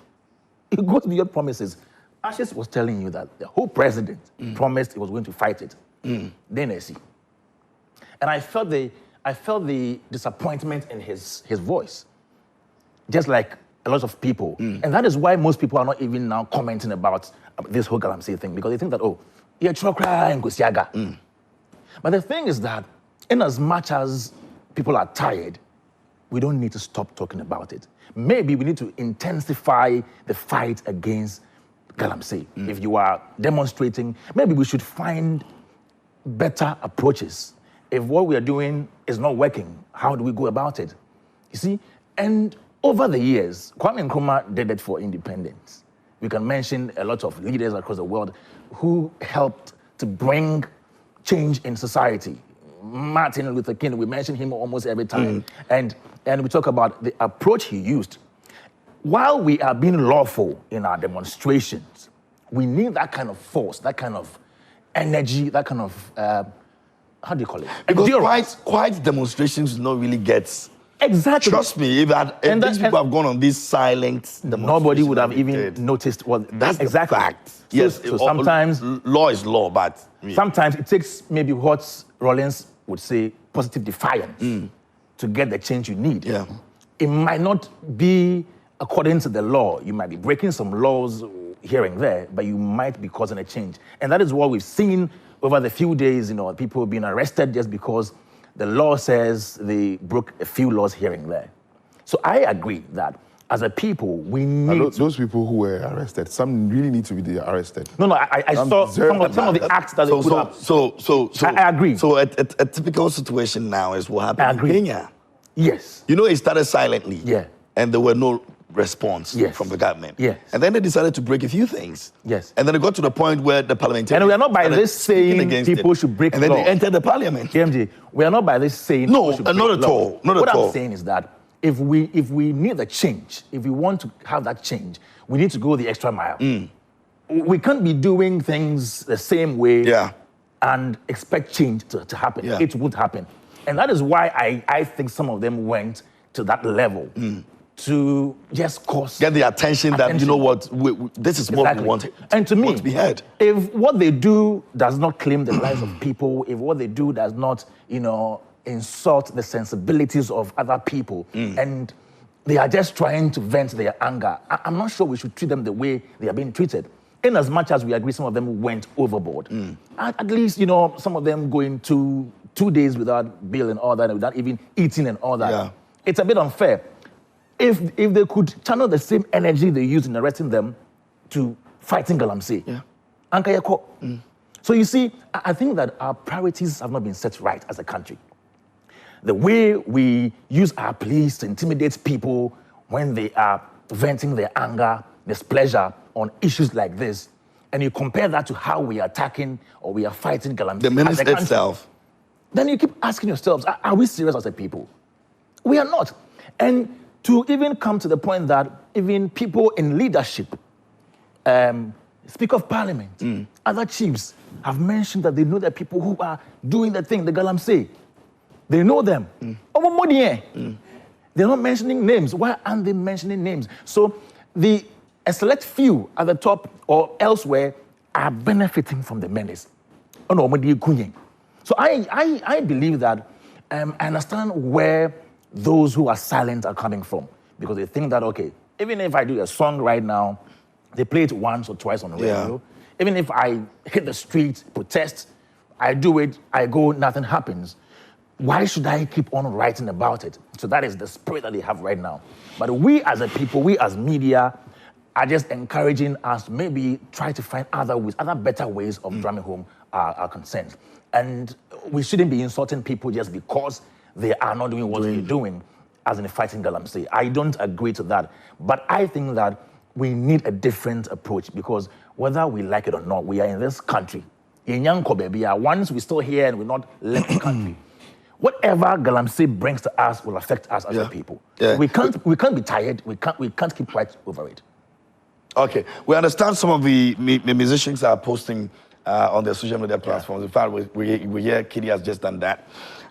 It goes beyond promises. Ashes was telling you that the whole president promised he was going to fight it. Then I see, and I felt the disappointment in his voice, just like a lot of people, and that is why most people are not even now commenting about this whole galamsey thing, because they think that, oh, yeah, chokra and kusiaga. But the thing is that, in as much as people are tired, we don't need to stop talking about it. Maybe we need to intensify the fight against galamsey. If you are demonstrating, maybe we should find better approaches. If what we are doing is not working, how do we go about it? You see, and over the years, Kwame Nkrumah did it for independence. We can mention a lot of leaders across the world who helped to bring change in society. Martin Luther King, we mention him almost every time. And we talk about the approach he used. While we are being lawful in our demonstrations, we need that kind of force, that kind of energy, that kind of, how do you call it? Because quiet demonstrations do not really get... Exactly. Trust me, if these people have gone on this silent demonstration, nobody would have even noticed what that's exactly the fact. Yes, so sometimes law is law, but sometimes it takes maybe what Rollins would say positive defiance to get the change you need. Yeah. It might not be according to the law. You might be breaking some laws here and there, but you might be causing a change. And that is what we've seen over the few days, people being arrested just because the law says they broke a few laws here and there. So I agree that as a people, we need those people who were arrested, some really need to be arrested. No, I saw some of the acts that they put up. So I agree. So a typical situation now is what happened I in agree. Kenya. Yes. You know, it started silently. Yeah. And there were no response Yes. from the government. Yes. And then they decided to break a few things. Yes. And then it got to the point where the parliamentarians... And we are not by started this saying speaking against people it. should break And then law. they entered the parliament. KMJ, we are not by this saying No, people should break not at law. all. Not what at all. I'm saying is that if we need a change, if we want to have that change, we need to go the extra mile. We can't be doing things the same way and expect change to happen. Yeah. It won't happen. And that is why I think some of them went to that level to just cause... Get the attention that, you know what, this is what we want. And to me, want to be heard. If what they do does not claim the lives of people, if what they do does not, insult the sensibilities of other people, and they are just trying to vent their anger, I'm not sure we should treat them the way they are being treated. In as much as we agree some of them went overboard. At least, some of them going 2 days without bail and all that, without even eating and all that. Yeah. It's a bit unfair. If they could channel the same energy they used in arresting them to fighting galamsey, Anka Yako. So you see, I think that our priorities have not been set right as a country. The way we use our police to intimidate people when they are venting their anger, displeasure on issues like this, and you compare that to how we are attacking or we are fighting galamsey The minister itself. Then you keep asking yourselves, are we serious as a people? We are not. And to even come to the point that even people in leadership, Speaker of Parliament, other chiefs have mentioned that they know the people who are doing the thing, the galamsey. They know them. They're not mentioning names. Why aren't they mentioning names? So a select few at the top or elsewhere are benefiting from the menace. So I believe that I understand where those who are silent are coming from, because they think that, okay, even if I do a song right now, they play it once or twice on the radio. Even if I hit the street, protest, I do it, I go, nothing happens. Why should I keep on writing about it? So that is the spirit that they have right now. But we as a people, we as media, are just encouraging us to maybe try to find other ways, other better ways of drumming home our concerns. And we shouldn't be insulting people just because they are not doing what they're doing, as in fighting galamsey. I don't agree to that. But I think that we need a different approach, because whether we like it or not, we are in this country. Once we're still here and we're not left the country, whatever galamsey brings to us will affect us as a people. We can't be tired. We can't keep quiet over it. Okay, we understand some of the musicians are posting on their social media platforms. In fact, we hear Kitty has just done that.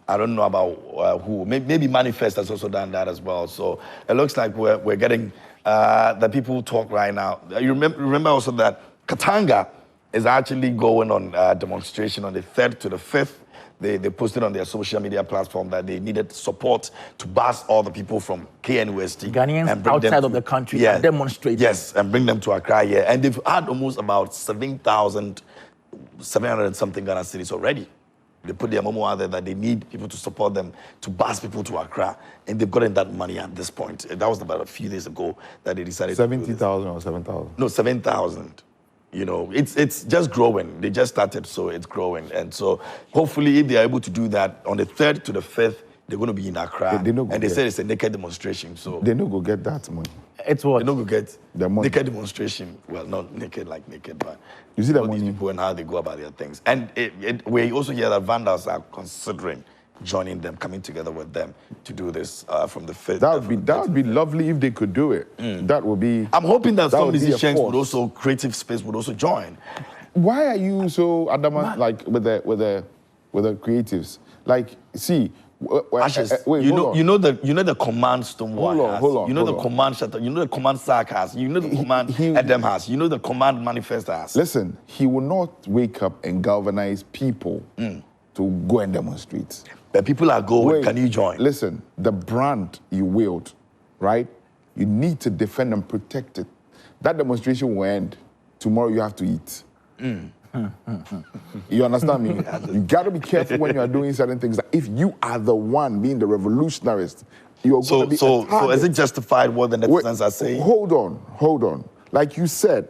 I don't know about who. Maybe Manifest has also done that as well. So it looks like we're getting the people who talk right now. You remember also that Katanga is actually going on demonstration on the 3rd to the 5th. They posted on their social media platform that they needed support to bus all the people from KNUST. Ghanaians and bring outside them of the country and demonstrate. Yes, and bring them to Accra, And they've had almost about 7,700 and something Ghana cities already. They put their memo out there that they need people to support them to bus people to Accra. And they've gotten that money at this point. That was about a few days ago that they decided 70,000 or 7,000? No, 7,000. It's just growing. They just started, so it's growing. And so hopefully if they are able to do that on the 3rd to the 5th, they're going to be in Accra. They said it's a naked demonstration. So they don't go get that money. It's what? They don't go get the money. Naked demonstration. Well, not naked like naked, but you see that all these people and how they go about their things. And we also hear that vandals are considering joining them, coming together with them to do this from the 5th. That would be lovely if they could do it. That would be. I'm hoping that some musicians would also, creative space would also join. Why are you so adamant, like with the creatives? Like, see. Ashes, wait, you know the command Stonewall has. Hold on, you know the command Shutter. You know the command Sark has. You know the command Edem has. You know the command Manifest has. Listen, he will not wake up and galvanize people to go and demonstrate. But people are going. Wait, can you join? Listen, the brand you wield, right? You need to defend and protect it. That demonstration will end. Tomorrow you have to eat. You understand me? You got to be careful when you are doing certain things. If you are the one being the revolutionarist you're going to be a So target. is it justified what the netizens are saying? Hold on. Like you said,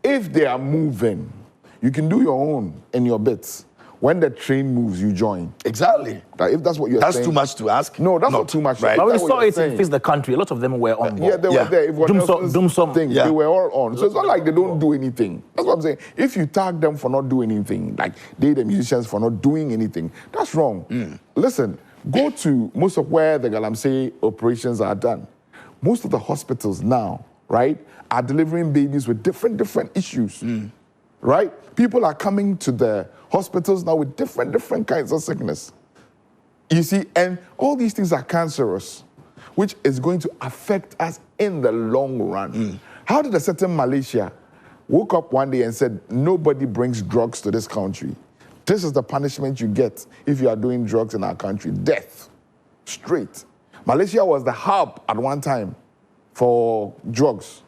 if they are moving, you can do your own in your bits. When the train moves, you join. Exactly. If that's what you're saying. That's too much to ask. No, that's not too much. Right. But we That's what saw you're it in saying. Face the Country. A lot of them were on board. Yeah, they were there. If Doomsome. things, Yeah. they were all on. So it's not like they don't do anything. That's what I'm saying. If you tag them for not doing anything, like the musicians for not doing anything, that's wrong. Listen, go to most of where the galamsey operations are done. Most of the hospitals now, right, are delivering babies with different issues. Right? People are coming to the hospitals now with different kinds of sickness. You see, and all these things are cancerous, which is going to affect us in the long run. How did a certain Malaysia woke up one day and said, nobody brings drugs to this country? This is the punishment you get if you are doing drugs in our country. Death. Straight. Malaysia was the hub at one time for drugs.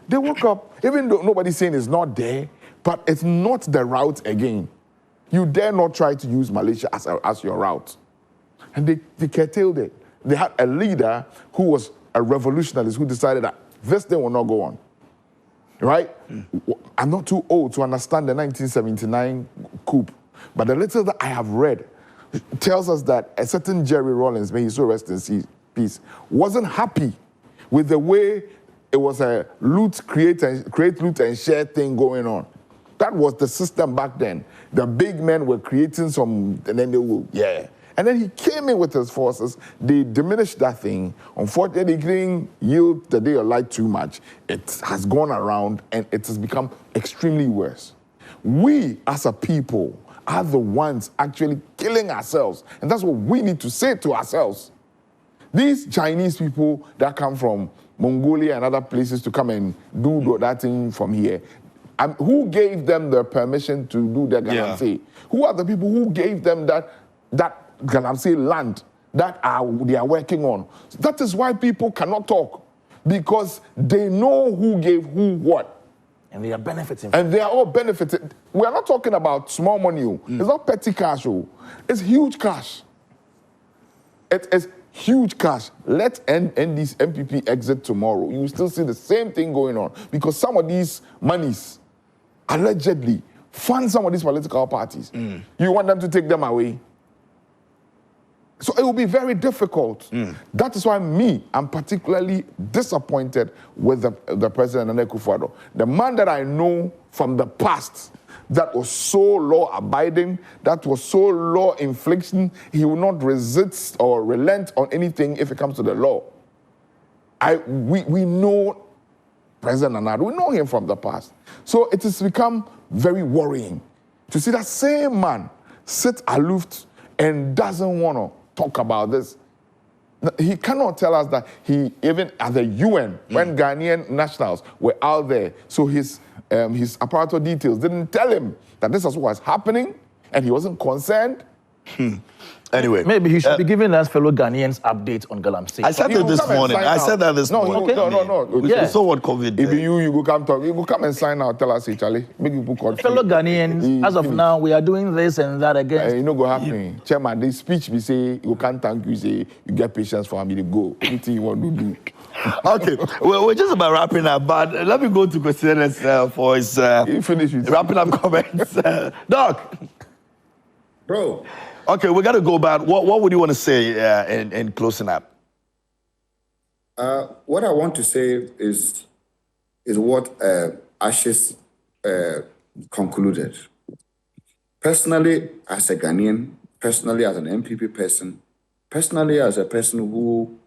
They woke up, even though nobody's saying it's not there, but it's not the route again. You dare not try to use Malaysia as your route. And they curtailed it. They had a leader who was a revolutionist who decided that this thing will not go on. Right? I'm not too old to understand the 1979 coup, but the little that I have read tells us that a certain Jerry Rawlings, may he so rest in peace, wasn't happy with the way it was a create, loot, and share thing going on. That was the system back then. The big men were creating some, and then they will, And then he came in with his forces. They diminished that thing. Unfortunately, they didn't yield the day of light too much. It has gone around, and it has become extremely worse. We, as a people, are the ones actually killing ourselves. And that's what we need to say to ourselves. These Chinese people that come from Mongolia and other places to come and do that thing from here, who gave them the permission to do the galamsey? Who are the people who gave them that galamsey land that they are working on? That is why people cannot talk, because they know who gave who what. And they are benefiting. And they are all benefited. We are not talking about small money. It's not petty cash. It's huge cash. It is huge cash. Let this MPP exit tomorrow. You will still see the same thing going on, because some of these monies allegedly fund some of these political parties. You want them to take them away? So it will be very difficult. That is why I'm particularly disappointed with the President, Nana Akufo-Addo. The man that I know from the past that was so law-abiding, that was so law-infliction, he will not resist or relent on anything if it comes to the law. We know President Nana, we know him from the past. So it has become very worrying to see that same man sit aloof and doesn't want to talk about this. He cannot tell us that he, even at the UN, when Ghanaian nationals were out there, so his apparatus details didn't tell him that this is what was happening, and he wasn't concerned. Anyway. Maybe he should be giving us fellow Ghanaians updates on galamsey. I said that this morning. No. We saw what COVID did. If you go come talk, you go come and sign out, tell us, hey, Charlie, make people call. Fellow Ghanaians, as of now, we are doing this and that again. You know go happen. Chairman, this speech we say, you can't thank you, say, you get patience for me to go. Anything you want to do. Okay, well, we're just about wrapping up, but let me go to Kwesi Ernest for his wrapping up comments. Doc. Bro. Okay, we got to go back. What would you want to say in closing up? What I want to say is what Ashes concluded. Personally, as a Ghanaian, personally as an MPP person, personally as a person who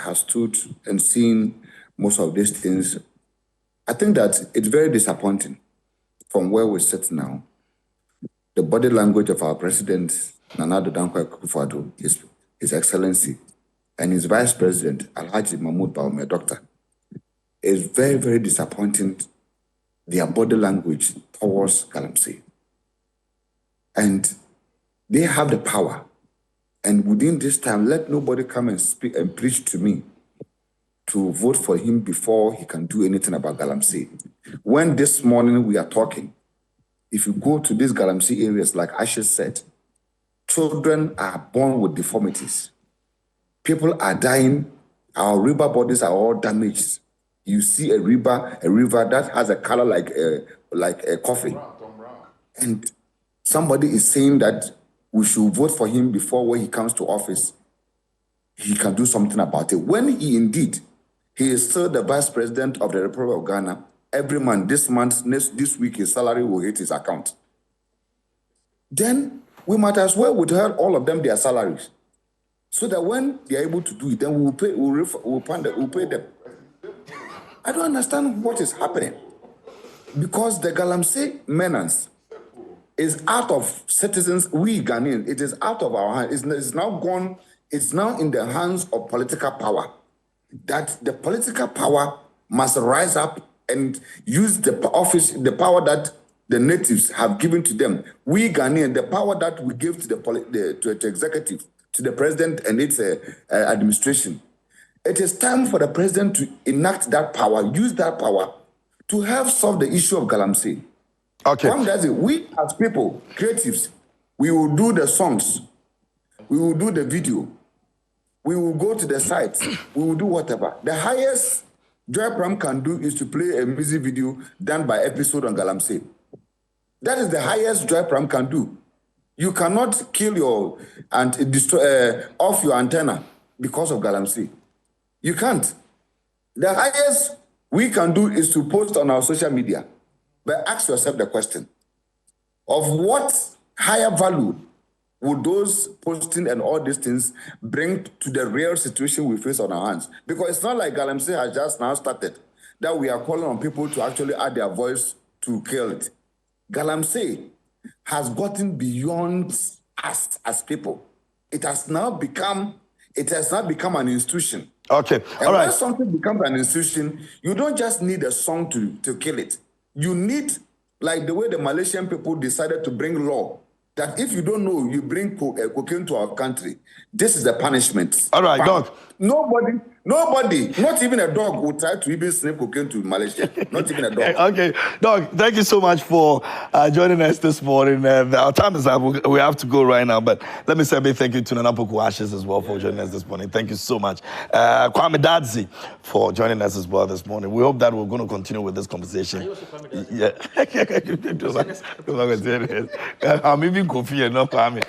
has stood and seen most of these things, I think that it's very disappointing from where we sit now. The body language of our president, Nana Dankwa Akufo-Addo, His Excellency, and his Vice President, Alhaji Mahmoud Bawumia, Doctor, is very, very disappointing, their body language towards galamsey. And they have the power. And within this time, let nobody come and speak and preach to me to vote for him before he can do anything about galamsey. When this morning we are talking, if you go to these galamsey areas, like Ashes said, children are born with deformities. People are dying. Our river bodies are all damaged. You see a river that has a color like a coffee. And somebody is saying that we should vote for him before when he comes to office, he can do something about it. When he is still the vice president of the Republic of Ghana, every month, this week, his salary will hit his account. Then we might as well withhold all of them their salaries, so that when they are able to do it, then we'll pay them. I don't understand what is happening, because the galamsey menace is out of citizens, we Ghanaians. It is out of our hands. It's now gone. It's now in the hands of political power. That the political power must rise up and use the power that the natives have given to them. We Ghanaians, the power that we give to the executive, to the president and its administration. It is time for the president to enact that power, use that power to help solve the issue of galamsey. Okay. One does it. We as people, creatives, we will do the songs, we will do the video, we will go to the sites, we will do whatever. The highest Joy Pram can do is to play a music video done by episode on galamsey. That is the highest Joy Pram can do. You cannot kill and destroy off your antenna because of galamsey. You can't. The highest we can do is to post on our social media. But ask yourself the question of what higher value would those posting and all these things bring to the real situation we face on our hands? Because it's not like galamsey has just now started, that we are calling on people to actually add their voice to kill it. Galamsey has gotten beyond us as people. It has now become an institution. Okay, and when something becomes an institution, you don't just need a song to kill it. You need, like the way the Malaysian people decided to bring law, that if you don't know, you bring cocaine to our country, this is the punishment. All right, Doc. Nobody, not even a dog would try to even sniff cocaine to Malaysia. Not even a dog. Okay, Doc, thank you so much for joining us this morning. Our time is up. We have to go right now, but let me say a big thank you to Nana Poku Ashes as well for joining us this morning. Thank you so much. Kwame Dadzi for joining us as well this morning. We hope that we're going to continue with this conversation. Yeah. I'm even Kofi and not Kwame.